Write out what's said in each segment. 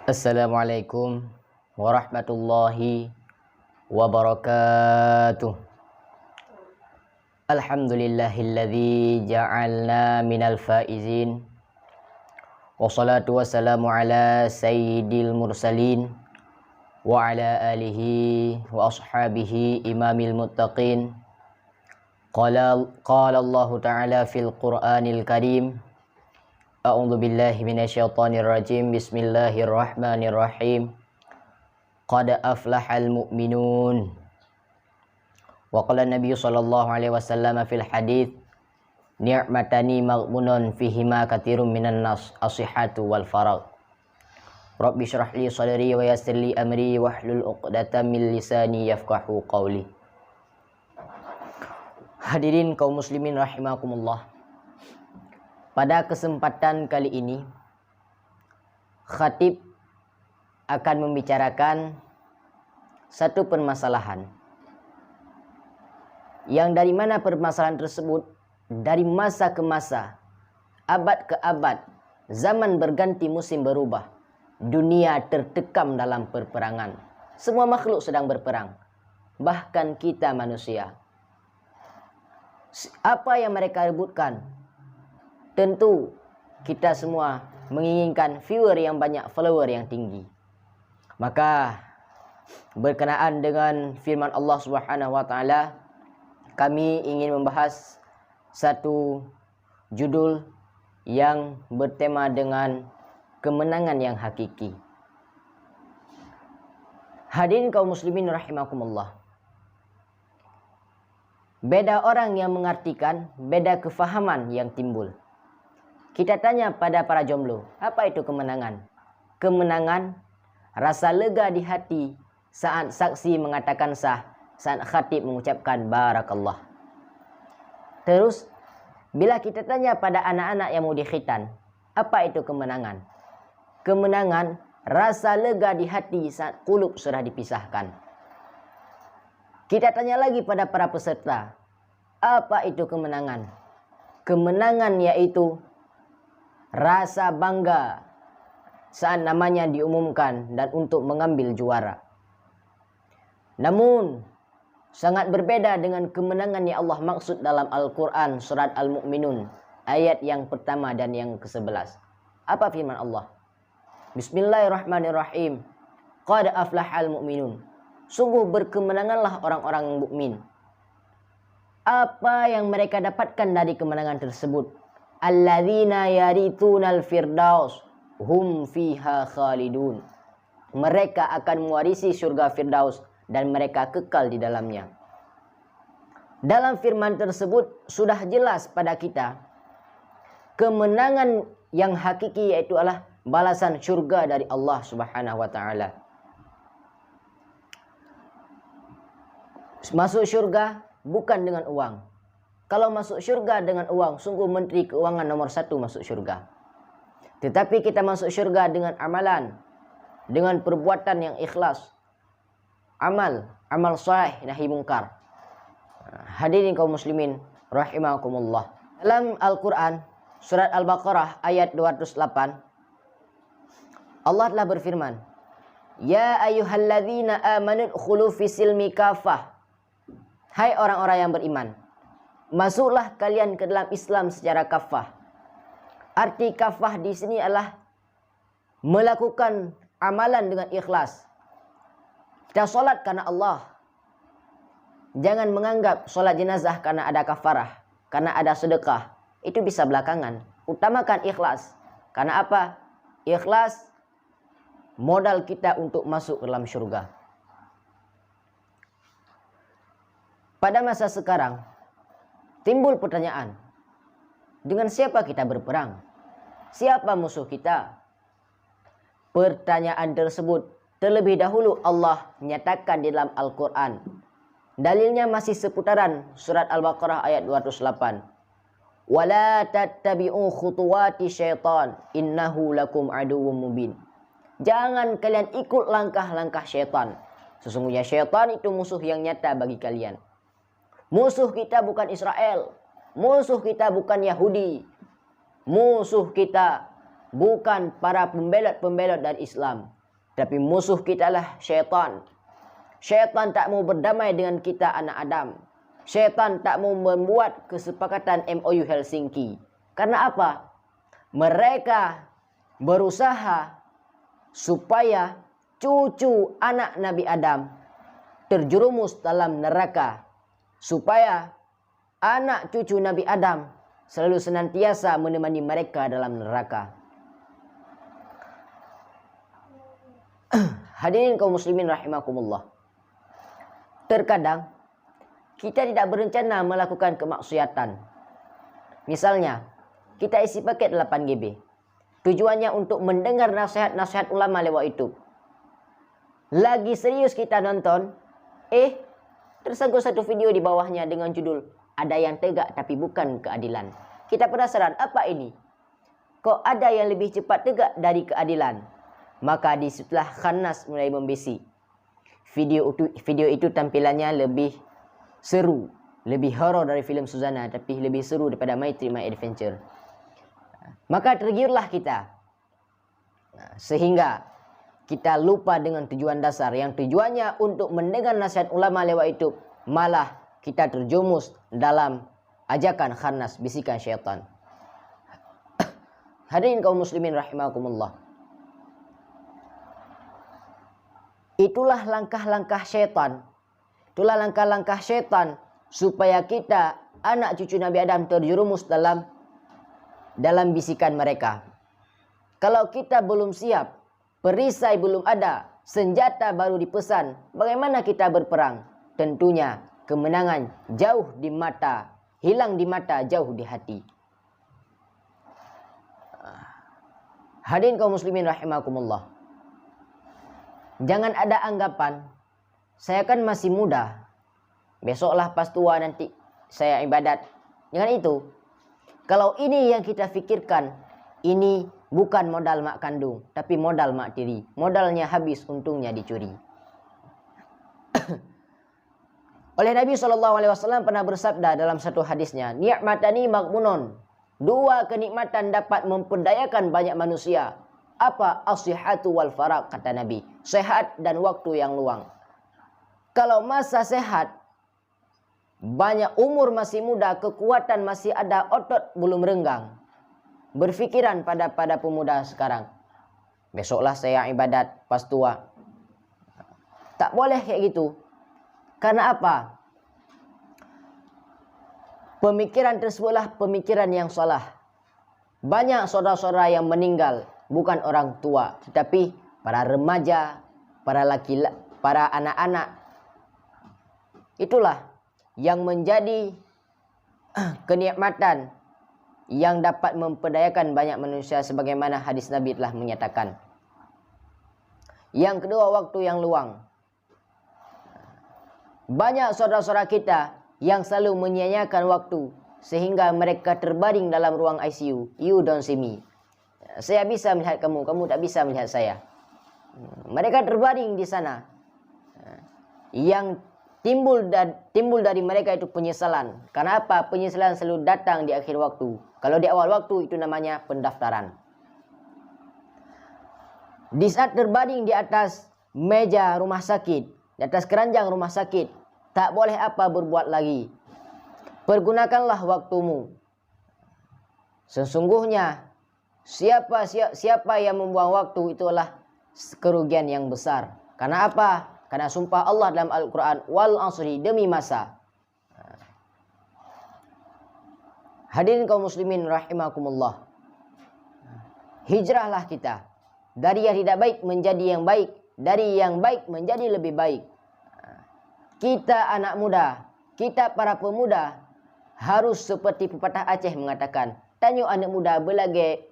Assalamualaikum warahmatullahi wabarakatuh. Alhamdulillahilladzi ja'alna minal faizin. Wassalatu wassalamu ala sayyidil mursalin wa ala alihi wa ashabihi imamil muttaqin. Qala Allah ta'ala fil Qur'anil Karim. A'udzu billahi minasyaitonir rajim. Bismillahirrahmanirrahim. Qad aflahal mu'minun. Wa qala Nabi sallallahu alaihi wasallam fil hadits, ni'matani maghmunun fihima katsirun minan nas, as-sihhatu wal faragh. Rabbi shrah li sadri wa yassir li amri wahlul 'uqdatam min lisani yafqahu qawli. Hadirin kaum muslimin rahimakumullah. Pada kesempatan kali ini, khatib akan membicarakan satu permasalahan yang dari mana permasalahan tersebut dari masa ke masa, abad ke abad, zaman berganti, musim berubah, dunia tertekam dalam peperangan. Semua makhluk sedang berperang, bahkan kita manusia. Apa yang mereka rebutkan? Tentu kita semua menginginkan viewer yang banyak, follower yang tinggi. Maka berkenaan dengan firman Allah Subhanahu wa taala, kami ingin membahas satu judul yang bertema dengan kemenangan yang hakiki. Hadirin kaum muslimin rahimakumullah. Beda orang yang mengartikan, beda kefahaman yang timbul. Kita tanya pada para jomblo, apa itu kemenangan? Kemenangan, rasa lega di hati saat saksi mengatakan sah, saat khatib mengucapkan barakallah. Terus, bila kita tanya pada anak-anak yang mau dikhitan, apa itu kemenangan? Kemenangan, rasa lega di hati saat kulub sudah dipisahkan. Kita tanya lagi pada para peserta, apa itu kemenangan? Kemenangan yaitu rasa bangga saat namanya diumumkan dan untuk mengambil juara. Namun sangat berbeda dengan kemenangan yang Allah maksud dalam Al-Quran surat Al-Mu'minun ayat yang pertama dan yang ke-11. Apa firman Allah? Bismillahirrahmanirrahim. Qad aflahal mu'minun. Sungguh berkemenanganlah orang-orang mukmin. Apa yang mereka dapatkan dari kemenangan tersebut? Alladzina yarithunal firdaus hum fiha khalidun. Mereka akan mewarisi surga Firdaus dan mereka kekal di dalamnya. Dalam firman tersebut sudah jelas pada kita kemenangan yang hakiki yaitu adalah balasan surga dari Allah Subhanahu wa taala. Masuk surga bukan dengan uang. Kalau masuk syurga dengan uang, sungguh menteri keuangan nomor 1 masuk syurga. Tetapi kita masuk syurga dengan amalan, dengan perbuatan yang ikhlas. Amal saleh nahi mungkar. Hadirin kaum muslimin rahimakumullah. Dalam Al-Quran, surat Al-Baqarah ayat 208, Allah telah berfirman, Ya ayyuhalladzina amanu udkhulu fis-silmi kafah. Hai orang-orang yang beriman, masuklah kalian ke dalam Islam secara kafah. Arti kafah di sini adalah melakukan amalan dengan ikhlas. Kita solat karena Allah. Jangan menganggap solat jenazah karena ada kafarah, karena ada sedekah. Itu bisa belakangan. Utamakan ikhlas. Karena apa? Ikhlas modal kita untuk masuk ke dalam surga. Pada masa sekarang, timbul pertanyaan, dengan siapa kita berperang? Siapa musuh kita? Pertanyaan tersebut terlebih dahulu Allah nyatakan di dalam Al-Quran. Dalilnya masih seputaran surat Al-Baqarah ayat 208. Wala tattabi'u khutuwati syaitan innahu lakum aduwwum mubin. Jangan kalian ikut langkah-langkah syaitan. Sesungguhnya syaitan itu musuh yang nyata bagi kalian. Musuh kita bukan Israel. Musuh kita bukan Yahudi. Musuh kita bukan para pembelot-pembelot dari Islam. Tapi musuh kita lah syaitan. Syaitan tak mau berdamai dengan kita anak Adam. Syaitan tak mau membuat kesepakatan MOU Helsinki. Karena apa? Mereka berusaha supaya cucu anak Nabi Adam terjerumus dalam neraka. Supaya anak cucu Nabi Adam selalu senantiasa menemani mereka dalam neraka. Hadirin kaum muslimin rahimakumullah. Terkadang kita tidak berencana melakukan kemaksiatan. Misalnya, kita isi paket 8 GB. Tujuannya untuk mendengar nasihat-nasihat ulama lewat YouTube. Lagi serius kita nonton, tersangkut satu video di bawahnya dengan judul "Ada yang tegak tapi bukan keadilan". Kita penasaran, apa ini? Kok ada yang lebih cepat tegak dari keadilan? Maka disitulah Khannas mulai membesi. Video itu tampilannya lebih seru, lebih horor dari filem Suzana, tapi lebih seru daripada My Trip My Adventure. Maka tergiurlah kita. Sehingga kita lupa dengan tujuan dasar, yang tujuannya untuk mendengar nasihat ulama lewat YouTube, malah kita terjumus dalam ajakan Khannas, bisikan syaitan. Hadirin kaum muslimin rahimakumullah. Itulah langkah-langkah syaitan. Itulah langkah-langkah syaitan supaya kita, anak cucu Nabi Adam, terjerumus dalam bisikan mereka. Kalau kita belum siap, perisai belum ada, senjata baru dipesan, bagaimana kita berperang? Tentunya kemenangan jauh di mata, hilang di mata, jauh di hati. Hadirin kaum muslimin rahimakumullah. Jangan ada anggapan, saya kan masih muda, besoklah pas tua nanti saya ibadat. Jangan itu. Kalau ini yang kita fikirkan, ini bukan modal mak kandung, tapi modal mak tiri. Modalnya habis, untungnya dicuri. Oleh Nabi SAW pernah bersabda dalam satu hadisnya, "Ni'matani maghbunon." 2 kenikmatan dapat memperdayakan banyak manusia. Apa? As-sihhatu wal faraq, kata Nabi. Sehat dan waktu yang luang. Kalau masa sehat, banyak umur masih muda, kekuatan masih ada, otot belum renggang. Berfikiran pada pemuda sekarang, besoklah saya ibadat pas tua. Tak boleh kayak gitu. Karena apa? Pemikiran tersebutlah pemikiran yang salah. Banyak saudara-saudara yang meninggal bukan orang tua, tetapi para remaja, para anak-anak. Itulah yang menjadi kenikmatan yang dapat memperdayakan banyak manusia, sebagaimana hadis Nabi telah menyatakan. Yang kedua, waktu yang luang. Banyak saudara-saudara kita yang selalu menyia-nyiakan waktu sehingga mereka terbaring dalam ruang ICU. You don't see me. Saya bisa melihat kamu, kamu tak bisa melihat saya. Mereka terbaring di sana. Yang timbul dari mereka itu penyesalan. Karena apa? Penyesalan selalu datang di akhir waktu. Kalau di awal waktu itu namanya pendaftaran. Di saat terbaring di atas meja rumah sakit, di atas keranjang rumah sakit, tak boleh apa berbuat lagi. Pergunakanlah waktumu. Sesungguhnya siapa yang membuang waktu itulah kerugian yang besar. Karena apa? Karena sumpah Allah dalam Al-Quran, wal asri, demi masa. Hadirin kaum muslimin rahimakumullah. Hijrahlah kita dari yang tidak baik menjadi yang baik, dari yang baik menjadi lebih baik. Kita anak muda, kita para pemuda harus seperti pepatah Aceh mengatakan, tanyo anak muda belage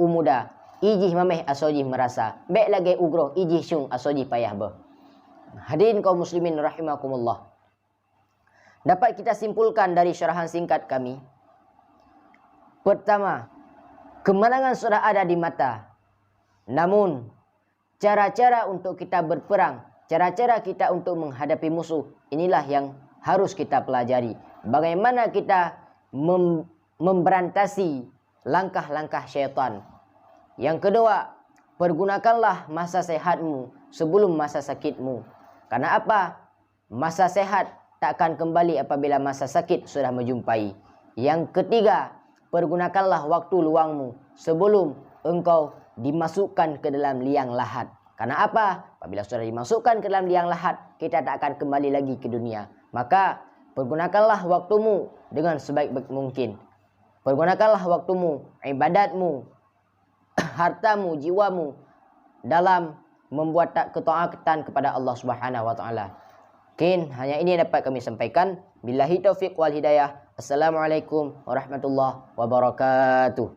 umuda, ijih mameh asojih merasa, bek lagi ugro, ijih syung asojih payah beh. Hadirin kaum muslimin rahimakumullah. Dapat kita simpulkan dari syarahan singkat kami. Pertama, kemenangan sudah ada di mata. Namun, cara-cara untuk kita berperang, cara-cara kita untuk menghadapi musuh, inilah yang harus kita pelajari. Bagaimana kita memberantasi langkah-langkah syaitan. Yang kedua, pergunakanlah masa sehatmu sebelum masa sakitmu. Karena apa? Masa sehat tak akan kembali apabila masa sakit sudah menjumpai. Yang ketiga, pergunakanlah waktu luangmu sebelum engkau dimasukkan ke dalam liang lahat. Karena apa? Apabila sudah dimasukkan ke dalam liang lahat, kita tak akan kembali lagi ke dunia. Maka pergunakanlah waktumu dengan sebaik-baik mungkin. Pergunakanlah waktumu, ibadatmu, hartamu, jiwamu dalam membuat ketaatan kepada Allah Subhanahu wa taala. Mungkin hanya ini yang dapat kami sampaikan. Billahi taufiq wal hidayah. Assalamualaikum warahmatullahi wabarakatuh.